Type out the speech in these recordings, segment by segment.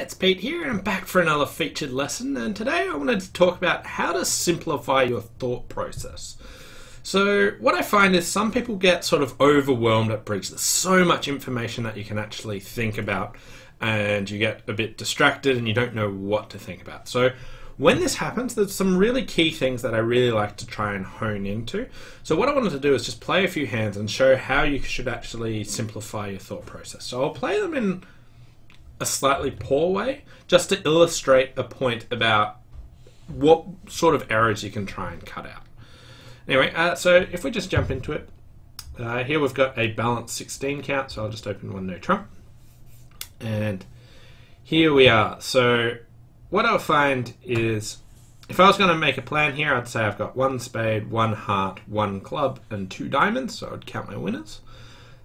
it's Pete here, and I'm back for another featured lesson. And today I wanted to talk about how to simplify your thought process. So what I find is some people get sort of overwhelmed at bridge. There's so much information that you can actually think about, and you get a bit distracted and you don't know what to think about. So when this happens, there's some really key things that I really like to try and hone into. So what I wanted to do is just play a few hands and show how you should actually simplify your thought process. So I'll play them in a slightly poor way, just to illustrate a point about what sort of errors you can try and cut out. Anyway, so if we just jump into it, here we've got a balanced 16 count, so I'll just open one no trump. And here we are. So what I'll find is, if I was going to make a plan here, I'd say I've got one spade, one heart, one club, and two diamonds, so I'd count my winners.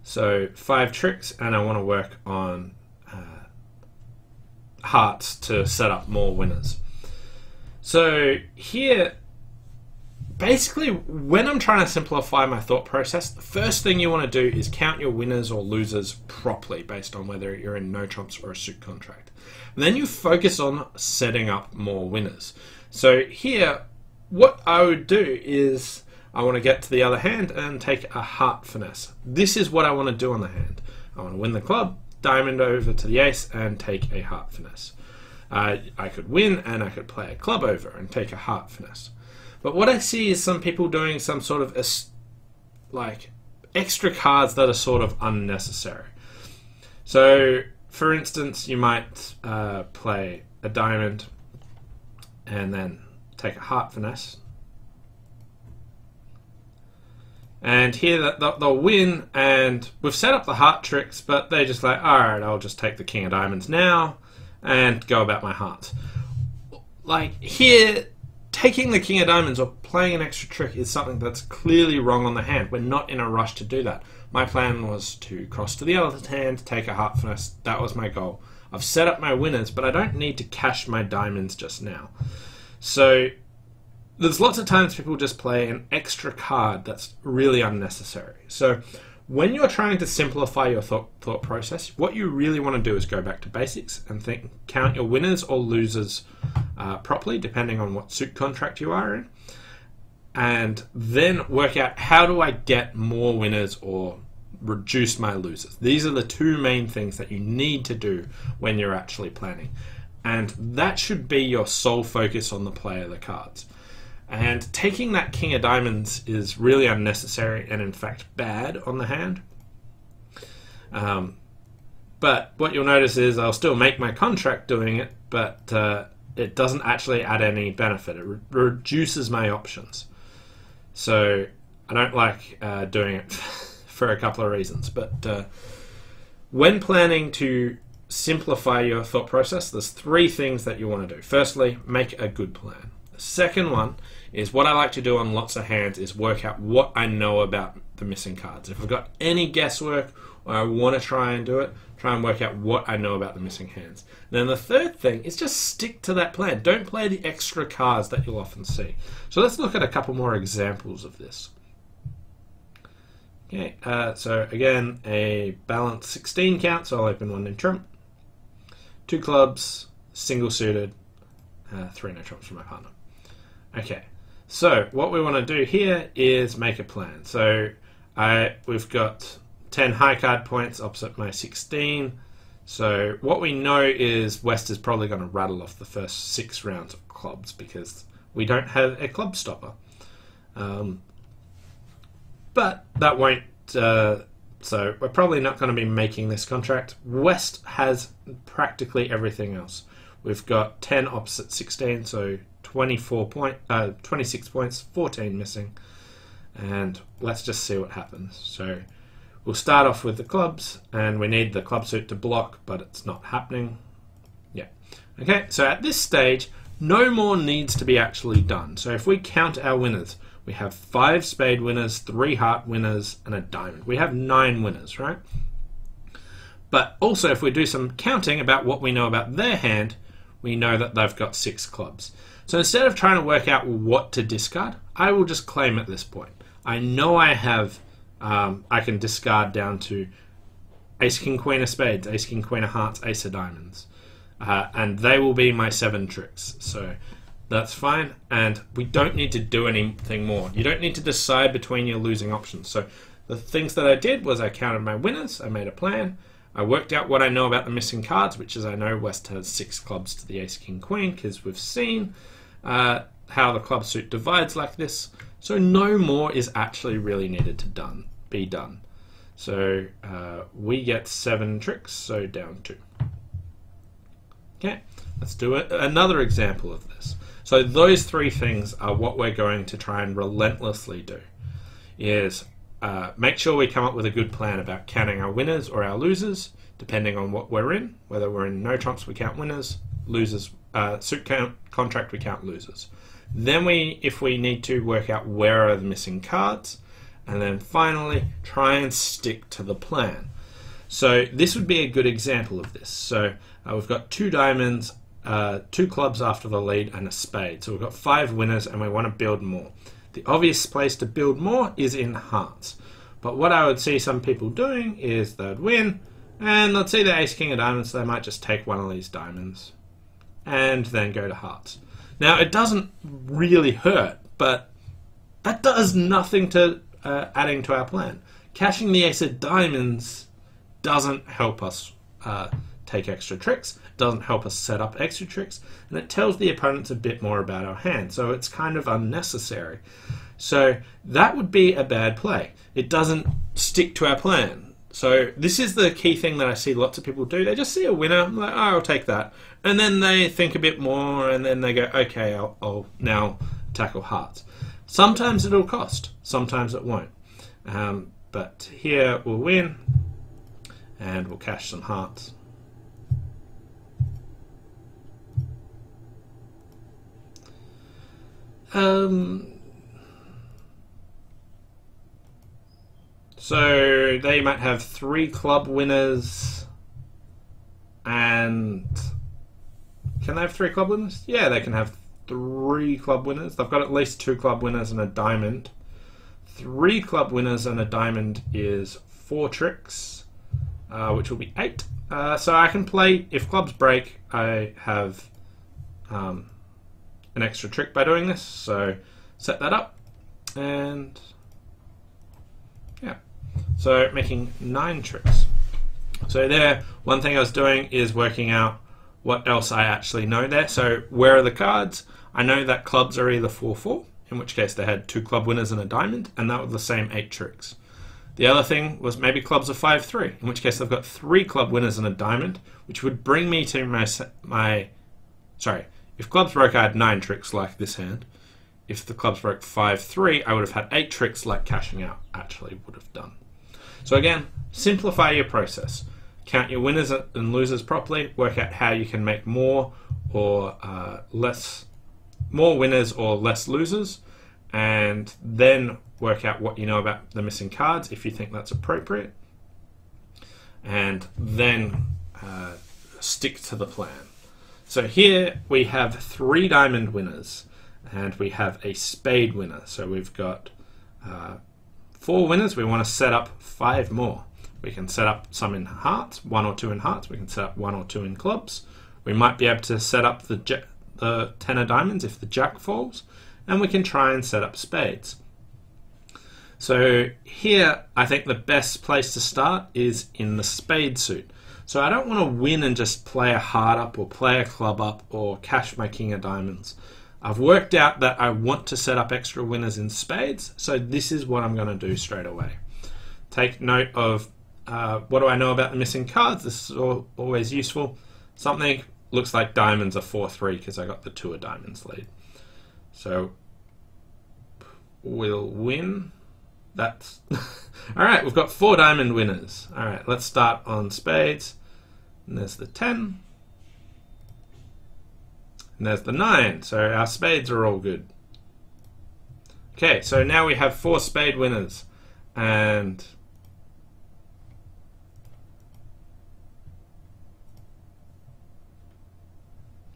So 5 tricks, and I want to work on hearts to set up more winners. So here, basically, when I'm trying to simplify my thought process, the first thing you want to do is count your winners or losers properly based on whether you're in no trumps or a suit contract. And then you focus on setting up more winners. So here, what I would do is I want to get to the other hand and take a heart finesse. This is what I want to do on the hand. I want to win the club, diamond over to the ace, and take a heart finesse. I could win and I could play a club over and take a heart finesse. But what I see is some people doing some sort of like extra cards that are sort of unnecessary. So for instance, you might play a diamond and then take a heart finesse. And here they'll win, and we've set up the heart tricks, but they're just like, alright, I'll just take the king of diamonds now and go about my heart. Like here, taking the king of diamonds or playing an extra trick is something that's clearly wrong on the hand. We're not in a rush to do that. My plan was to cross to the other hand, take a heart finesse. That was my goal. I've set up my winners, but I don't need to cash my diamonds just now. So there's lots of times people just play an extra card that's really unnecessary. So when you're trying to simplify your thought process, what you really want to do is go back to basics and count your winners or losers properly, depending on what suit contract you are in, and then work out, how do I get more winners or reduce my losers? These are the two main things that you need to do when you're actually planning, and that should be your sole focus on the play of the cards. And taking that king of diamonds is really unnecessary and in fact bad on the hand. But what you'll notice is I'll still make my contract doing it, but it doesn't actually add any benefit. It reduces my options. So I don't like doing it for a couple of reasons. But when planning to simplify your thought process, there's 3 things that you want to do. Firstly, make a good plan. The second one is, what I like to do on lots of hands is work out what I know about the missing cards. If I've got any guesswork or I want to try and do it, try and work out what I know about the missing hands. And then the third thing is just stick to that plan. Don't play the extra cards that you'll often see. So let's look at a couple more examples of this. Okay, so again, a balanced 16 count, so I'll open one no trump. 2 clubs, single suited, 3 no trumps for my partner. Okay, so what we want to do here is make a plan. So we've got 10 high card points opposite my 16. So what we know is West is probably going to rattle off the first 6 rounds of clubs because we don't have a club stopper. But that won't, so we're probably not going to be making this contract. West has practically everything else. We've got 10 opposite 16, so 26 points, 14 missing, and let's just see what happens. So we'll start off with the clubs, and we need the club suit to block, but it's not happening. Yeah. Okay, so at this stage, no more needs to be actually done. So if we count our winners, we have 5 spade winners, 3 heart winners, and a diamond. We have 9 winners, right? But also, if we do some counting about what we know about their hand, we know that they've got 6 clubs. So instead of trying to work out what to discard, I will just claim at this point. I know I have, I can discard down to ace, king, queen of spades, ace, king, queen of hearts, ace of diamonds. and they will be my 7 tricks. So that's fine, and we don't need to do anything more. You don't need to decide between your losing options. So the things that I did was I counted my winners, I made a plan, I worked out what I know about the missing cards, which is I know West has 6 clubs to the ace, king, queen, because we've seen how the club suit divides like this. So no more is actually really needed to be done. So we get 7 tricks, so down 2. Okay, let's do another example of this. So those 3 things are what we're going to try and relentlessly do. Is make sure we come up with a good plan about counting our winners or our losers, depending on what we're in. Whether we're in no trumps, we count winners. Losers, suit count contract, we count losers. Then if we need to, work out where are the missing cards, and then finally try and stick to the plan. So this would be a good example of this. So we've got 2 diamonds, 2 clubs after the lead, and a spade. So we've got 5 winners, and we want to build more. The obvious place to build more is in hearts. But what I would see some people doing is they'd win, and let's see the ace, king of diamonds, so they might just take one of these diamonds and then go to hearts. Now, it doesn't really hurt, but that does nothing to adding to our plan. Cashing the ace of diamonds doesn't help us take extra tricks, doesn't help us set up extra tricks, and it tells the opponents a bit more about our hand, so it's kind of unnecessary. So that would be a bad play. It doesn't stick to our plan. So this is the key thing that I see lots of people do. They just see a winner, like, oh, I'll take that. And then they think a bit more, and then they go, okay, I'll now tackle hearts. Sometimes it'll cost, sometimes it won't. But here we'll win, and we'll cash some hearts. So they might have 3 club winners, and can they have 3 club winners? Yeah, they can have 3 club winners. They've got at least 2 club winners and a diamond. 3 club winners and a diamond is 4 tricks, which will be 8. So I can play, if clubs break, I have an extra trick by doing this. So set that up, and yeah. So making 9 tricks. So there, one thing I was doing is working out what else I actually know there. So where are the cards? I know that clubs are either 4-4, in which case they had 2 club winners and a diamond, and that was the same 8 tricks. The other thing was maybe clubs are 5-3, in which case they've got 3 club winners and a diamond, which would bring me to sorry, if clubs broke, I had 9 tricks like this hand. If the clubs broke 5-3, I would have had 8 tricks like cashing out actually would have done. So again, simplify your process. Count your winners and losers properly, work out how you can make more or more winners or less losers, and then work out what you know about the missing cards if you think that's appropriate, and then stick to the plan. So here we have 3 diamond winners, and we have a spade winner. So we've got 4 winners. We want to set up 5 more. We can set up some in hearts, 1 or 2 in hearts. We can set up 1 or 2 in clubs. We might be able to set up the 10 of diamonds if the jack falls, and we can try and set up spades. So here, I think the best place to start is in the spade suit. So I don't want to win and just play a heart up or play a club up or cash my king of diamonds. I've worked out that I want to set up extra winners in spades, so this is what I'm going to do straight away. Take note of what do I know about the missing cards. This is always useful. Something looks like diamonds are 4-3 because I got the 2 of diamonds lead. So we'll win. That's all right. We've got 4 diamond winners. All right, let's start on spades. And there's the 10. And there's the 9. So our spades are all good. Okay, so now we have 4 spade winners. And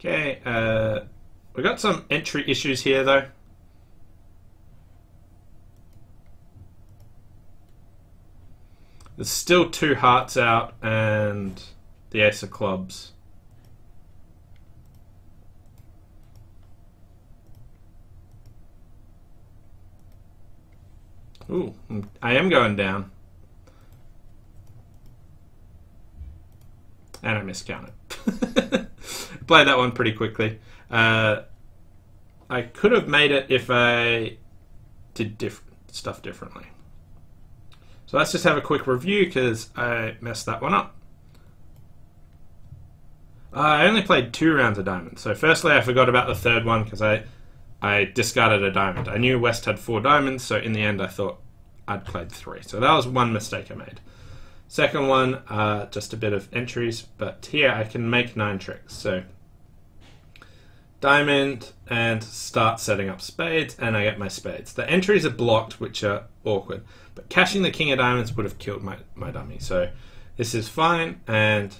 okay, we got some entry issues here though. There's still 2 hearts out and the ace of clubs. Ooh, I am going down. And I miscounted. Played that one pretty quickly. I could have made it if I did stuff differently. So let's just have a quick review because I messed that one up. I only played 2 rounds of diamonds. So firstly, I forgot about the third one because I discarded a diamond. I knew West had 4 diamonds, so in the end I thought I'd played 3. So that was one mistake I made. Second one, just a bit of entries, but here I can make 9 tricks. So diamond and start setting up spades, and I get my spades. The entries are blocked, which are awkward, but cashing the king of diamonds would have killed my dummy. So this is fine, and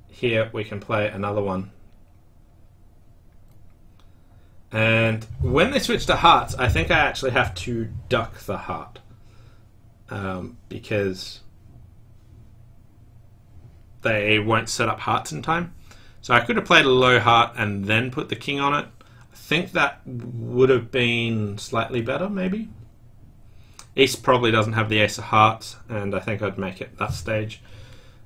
here we can play another one. And when they switch to hearts, I think I actually have to duck the heart because they won't set up hearts in time. So I could have played a low heart and then put the king on it. I think that would have been slightly better, maybe. East probably doesn't have the ace of hearts, and I think I'd make it that stage.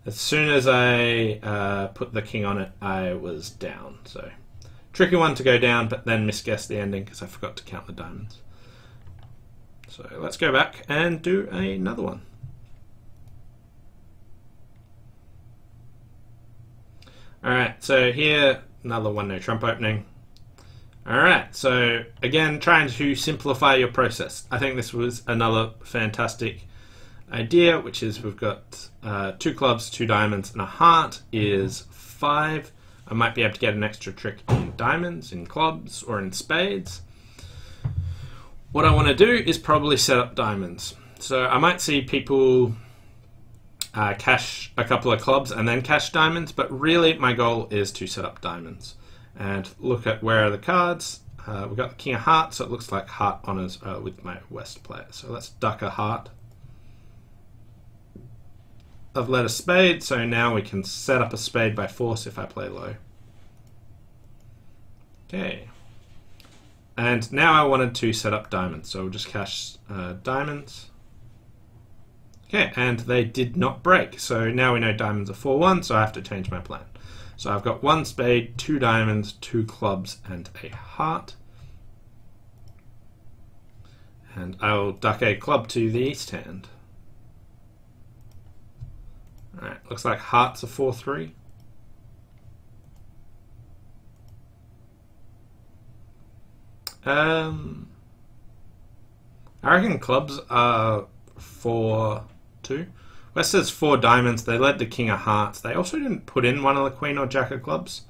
As soon as I put the king on it, I was down. So tricky one to go down, but then misguessed the ending because I forgot to count the diamonds. So let's go back and do another one. Alright, so here, another one no trump opening. Alright, so again, trying to simplify your process. I think this was another fantastic idea, which is we've got 2 clubs, 2 diamonds, and a heart is 5. I might be able to get an extra trick in diamonds, in clubs, or in spades. What I want to do is probably set up diamonds. So I might see people cash a couple of clubs and then cash diamonds, but really my goal is to set up diamonds. And look at where are the cards. We've got the king of hearts, so it looks like heart honors with my West player. So let's duck a heart. I've led a spade, so now we can set up a spade by force if I play low. Okay. And now I wanted to set up diamonds, so we'll just cash diamonds. Okay, and they did not break, so now we know diamonds are 4-1, so I have to change my plan. So I've got 1 spade, 2 diamonds, 2 clubs, and a heart. And I will duck a club to the east hand. Alright, looks like hearts are 4-3. I reckon clubs are 4-2. West has 4 diamonds. They led the king of hearts. They also didn't put in one of the queen or jack of clubs.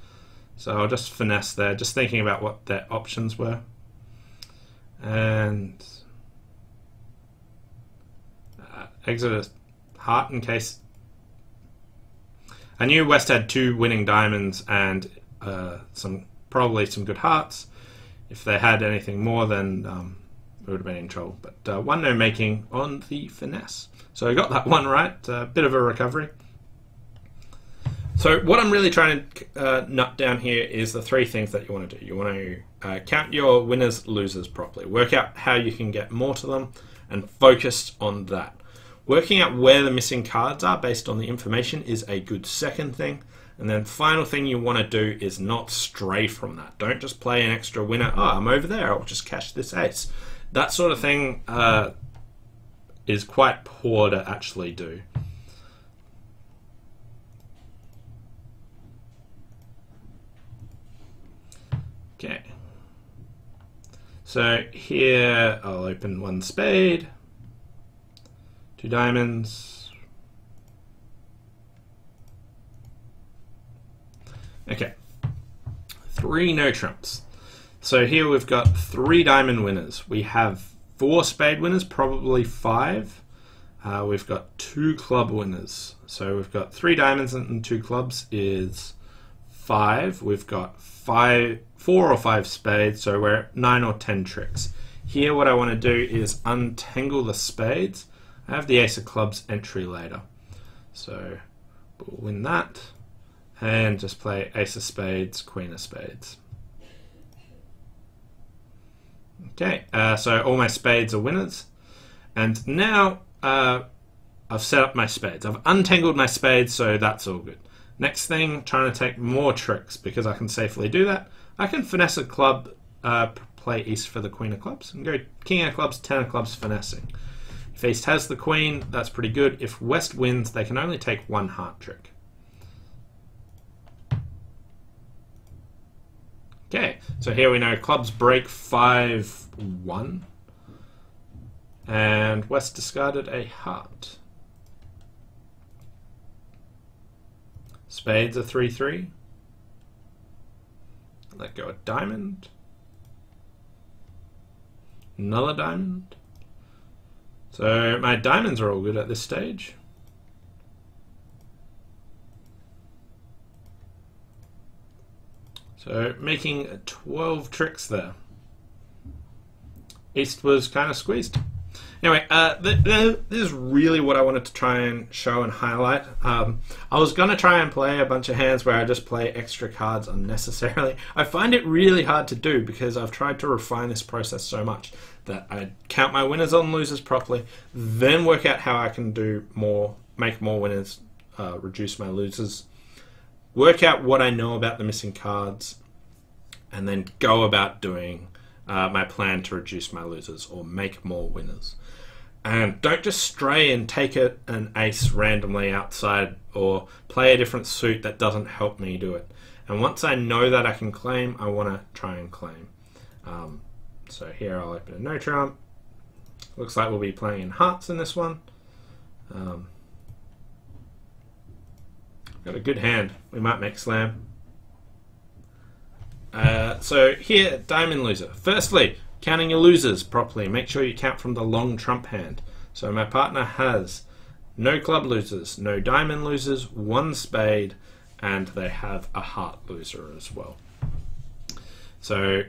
So I'll just finesse there, just thinking about what their options were. And exit a heart in case. I knew West had 2 winning diamonds and probably some good hearts. If they had anything more, then we would have been in trouble. But 1 no making on the finesse. So I got that one right. A bit of a recovery. So what I'm really trying to nut down here is the 3 things that you want to do. You want to count your winners, losers properly. Work out how you can get more to them and focus on that. Working out where the missing cards are based on the information is a good second thing. And then final thing you want to do is not stray from that. Don't just play an extra winner. Oh, I'm over there. I'll just cash this ace. That sort of thing is quite poor to actually do. Okay. So here I'll open 1 spade, 2 diamonds. Okay. 3 no trumps. So here we've got 3 diamond winners. We have 4 spade winners, probably 5. We've got 2 club winners. So we've got 3 diamonds and 2 clubs is 5. We've got 4 or 5 spades, so we're at 9 or 10 tricks. Here what I want to do is untangle the spades. I have the ace of clubs entry later. So we'll win that. And just play ace of spades, queen of spades. Okay, so all my spades are winners. And now I've set up my spades. I've untangled my spades, so that's all good. Next thing, trying to take more tricks because I can safely do that. I can finesse a club, play east for the queen of clubs, and go king of clubs, 10 of clubs, finessing. If east has the queen, that's pretty good. If west wins, they can only take one heart trick. Okay, so here we know clubs break 5-1, and west discarded a heart. Spades are 3-3. Let go a diamond. Another diamond. So my diamonds are all good at this stage. So making 12 tricks there. East was kind of squeezed. Anyway, this is really what I wanted to try and show and highlight. I was going to try and play a bunch of hands where I just play extra cards unnecessarily. I find it really hard to do because I've tried to refine this process so much that I count my winners and losers properly, then work out how I can do more, make more winners, reduce my losers, work out what I know about the missing cards, and then go about doing my plan to reduce my losers or make more winners. And don't just stray and take an ace randomly outside or play a different suit that doesn't help me do it. And once I know that I can claim, I want to try and claim. So here I'll open a no trump. Looks like we'll be playing in hearts in this one. Got a good hand. We might make slam. So here, diamond loser. Firstly, counting your losers properly. Make sure you count from the long trump hand. So my partner has no club losers, no diamond losers, one spade, and they have a heart loser as well. So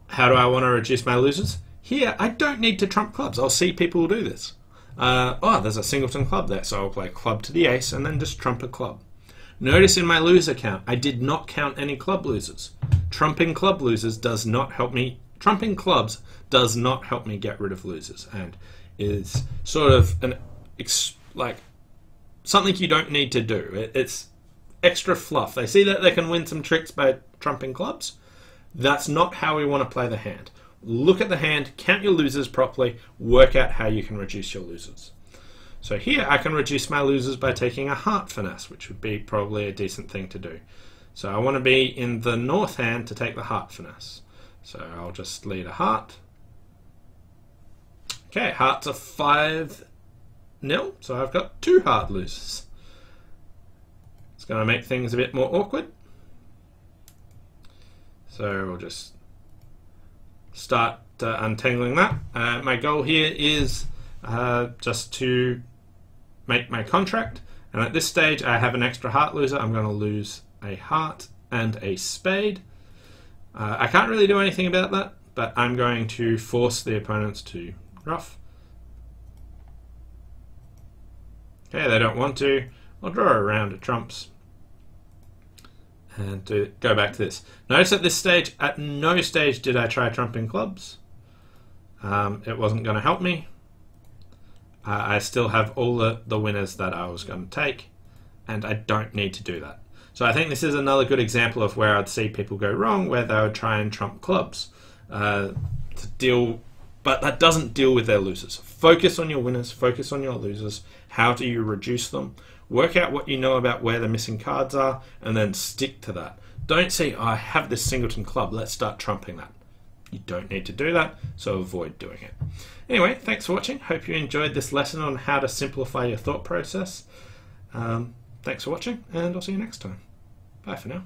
how do I want to reduce my losers? Here, I don't need to trump clubs. I'll see people do this. Oh, there's a singleton club there, so I'll play club to the ace and then just trump a club. Notice in my loser count, I did not count any club losers. Trumping club losers does not help me. Trumping clubs does not help me get rid of losers, and is sort of like something you don't need to do. It's extra fluff. They see that they can win some tricks by trumping clubs. That's not how we want to play the hand. Look at the hand, count your losers properly, work out how you can reduce your losers. So here I can reduce my losers by taking a heart finesse, which would be probably a decent thing to do. So I want to be in the north hand to take the heart finesse. So I'll just lead a heart. Okay, hearts are 5-0, so I've got 2 heart losers. It's going to make things a bit more awkward. So we'll just start untangling that. My goal here is just to make my contract, and at this stage I have an extra heart loser. I'm going to lose a heart and a spade. I can't really do anything about that, but I'm going to force the opponents to ruff. Okay, they don't want to. I'll draw a round of trumps and go back to this. Notice at this stage, at no stage did I try trumping clubs. It wasn't going to help me. I still have all the winners that I was going to take, and I don't need to do that. So I think this is another good example of where I'd see people go wrong, where they would try and trump clubs to deal, but that doesn't deal with their losers. Focus on your winners, focus on your losers. How do you reduce them? Work out what you know about where the missing cards are, and then stick to that. Don't say, oh, I have this singleton club, let's start trumping that. You don't need to do that, so avoid doing it. Anyway, thanks for watching. Hope you enjoyed this lesson on how to simplify your thought process. Thanks for watching, and I'll see you next time. Bye for now.